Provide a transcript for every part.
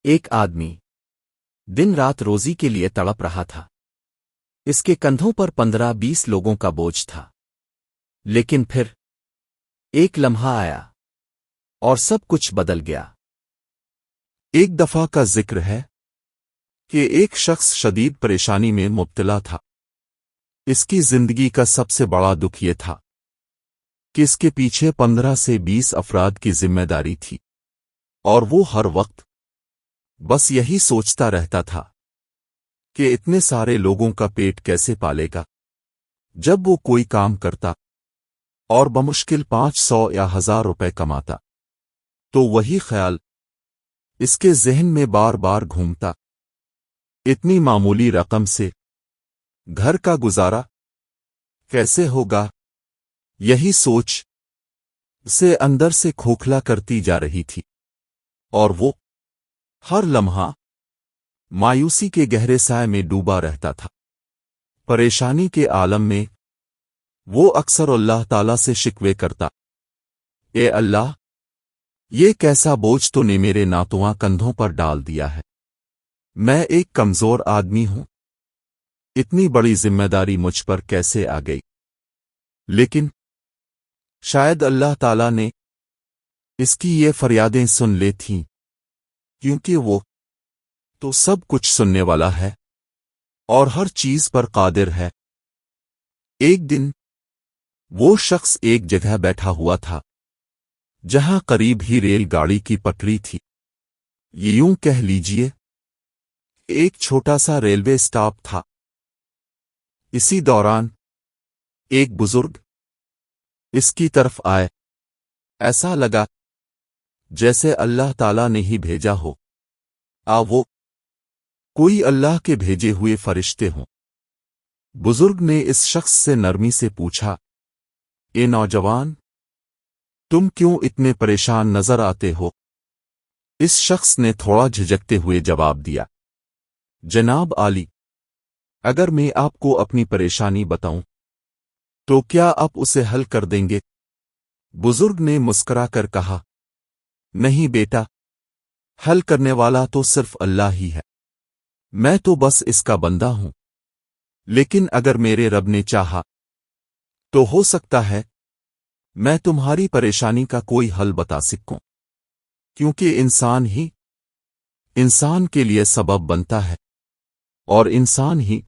ایک آدمی دن رات روزی کے لیے تڑپ رہا تھا۔ اس کے کندھوں پر 15-20 لوگوں کا بوجھ تھا۔ لیکن پھر ایک لمحہ آیا اور سب کچھ بدل گیا۔ ایک دفعہ کا ذکر ہے کہ ایک شخص شدید پریشانی میں مبتلا تھا۔ اس کی زندگی کا سب سے بڑا دکھ یہ تھا کہ اس کے پیچھے 15 سے 20 افراد کی ذمہ داری تھی، اور وہ ہر وقت بس یہی سوچتا رہتا تھا کہ اتنے سارے لوگوں کا پیٹ کیسے پالے گا۔ جب وہ کوئی کام کرتا اور بمشکل 500 یا 1000 روپے کماتا تو وہی خیال اس کے ذہن میں بار بار گھومتا، اتنی معمولی رقم سے گھر کا گزارا کیسے ہوگا؟ یہی سوچ اسے اندر سے کھوکھلا کرتی جا رہی تھی، اور وہ ہر لمحہ مایوسی کے گہرے سائے میں ڈوبا رہتا تھا۔ پریشانی کے عالم میں وہ اکثر اللہ تعالی سے شکوے کرتا، اے اللہ، یہ کیسا بوجھ تو نے میرے ناتواں کندھوں پر ڈال دیا ہے۔ میں ایک کمزور آدمی ہوں، اتنی بڑی ذمہ داری مجھ پر کیسے آ گئی؟ لیکن شاید اللہ تعالی نے اس کی یہ فریادیں سن لی تھیں، کیونکہ وہ تو سب کچھ سننے والا ہے اور ہر چیز پر قادر ہے۔ ایک دن وہ شخص ایک جگہ بیٹھا ہوا تھا جہاں قریب ہی ریل گاڑی کی پٹری تھی۔ یہ یوں کہہ لیجئے ایک چھوٹا سا ریلوے اسٹاپ تھا۔ اسی دوران ایک بزرگ اس کی طرف آئے۔ ایسا لگا جیسے اللہ تعالی نے ہی بھیجا ہو، وہ کوئی اللہ کے بھیجے ہوئے فرشتے ہوں۔ بزرگ نے اس شخص سے نرمی سے پوچھا، اے نوجوان، تم کیوں اتنے پریشان نظر آتے ہو؟ اس شخص نے تھوڑا جھجکتے ہوئے جواب دیا، جناب عالی، اگر میں آپ کو اپنی پریشانی بتاؤں تو کیا آپ اسے حل کر دیں گے؟ بزرگ نے مسکرا کر کہا، نہیں بیٹا، حل کرنے والا تو صرف اللہ ہی ہے، میں تو بس اس کا بندہ ہوں۔ لیکن اگر میرے رب نے چاہا تو ہو سکتا ہے میں تمہاری پریشانی کا کوئی حل بتا سکوں، کیونکہ انسان ہی انسان کے لیے سبب بنتا ہے، اور انسان ہی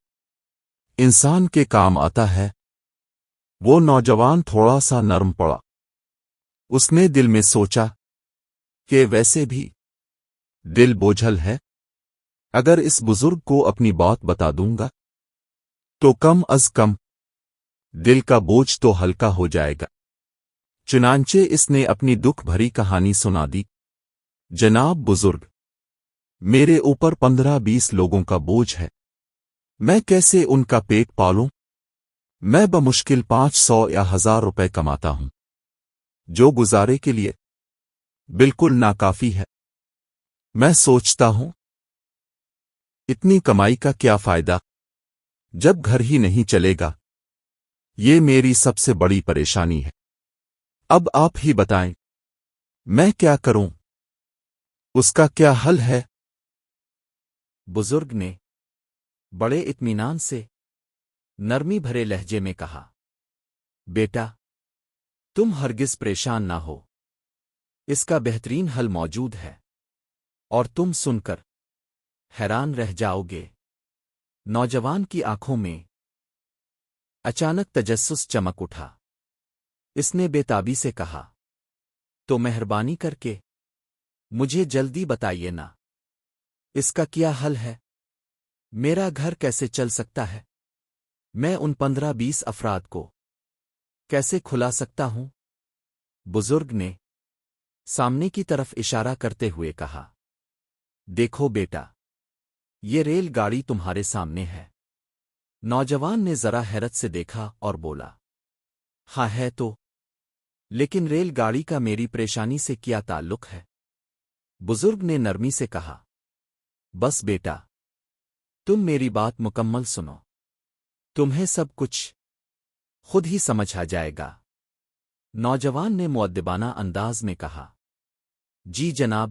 انسان کے کام آتا ہے۔ وہ نوجوان تھوڑا سا نرم پڑا۔ اس نے دل میں سوچا کہ ویسے بھی دل بوجھل ہے، اگر اس بزرگ کو اپنی بات بتا دوں گا تو کم از کم دل کا بوجھ تو ہلکا ہو جائے گا۔ چنانچہ اس نے اپنی دکھ بھری کہانی سنا دی، جناب بزرگ، میرے اوپر 15-20 لوگوں کا بوجھ ہے، میں کیسے ان کا پیٹ پالوں؟ میں بمشکل 500 یا 1000 روپے کماتا ہوں، جو گزارے کے لیے بالکل ناکافی ہے۔ میں سوچتا ہوں اتنی کمائی کا کیا فائدہ جب گھر ہی نہیں چلے گا؟ یہ میری سب سے بڑی پریشانی ہے۔ اب آپ ہی بتائیں میں کیا کروں؟ اس کا کیا حل ہے؟ بزرگ نے بڑے اطمینان سے نرمی بھرے لہجے میں کہا، بیٹا، تم ہرگز پریشان نہ ہو، اس کا بہترین حل موجود ہے، اور تم سن کر حیران رہ جاؤ گے۔ نوجوان کی آنکھوں میں اچانک تجسس چمک اٹھا۔ اس نے بے تابی سے کہا، تو مہربانی کر کے مجھے جلدی بتائیے نا، اس کا کیا حل ہے؟ میرا گھر کیسے چل سکتا ہے؟ میں ان 15-20 افراد کو کیسے کھلا سکتا ہوں؟ بزرگ نے سامنے کی طرف اشارہ کرتے ہوئے کہا، دیکھو بیٹا، یہ ریل گاڑی تمہارے سامنے ہے۔ نوجوان نے ذرا حیرت سے دیکھا اور بولا، ہاں ہے تو، لیکن ریل گاڑی کا میری پریشانی سے کیا تعلق ہے؟ بزرگ نے نرمی سے کہا، بس بیٹا، تم میری بات مکمل سنو، تمہیں سب کچھ خود ہی سمجھ آ جائے گا۔ نوجوان نے مؤدبانہ انداز میں کہا، جی جناب،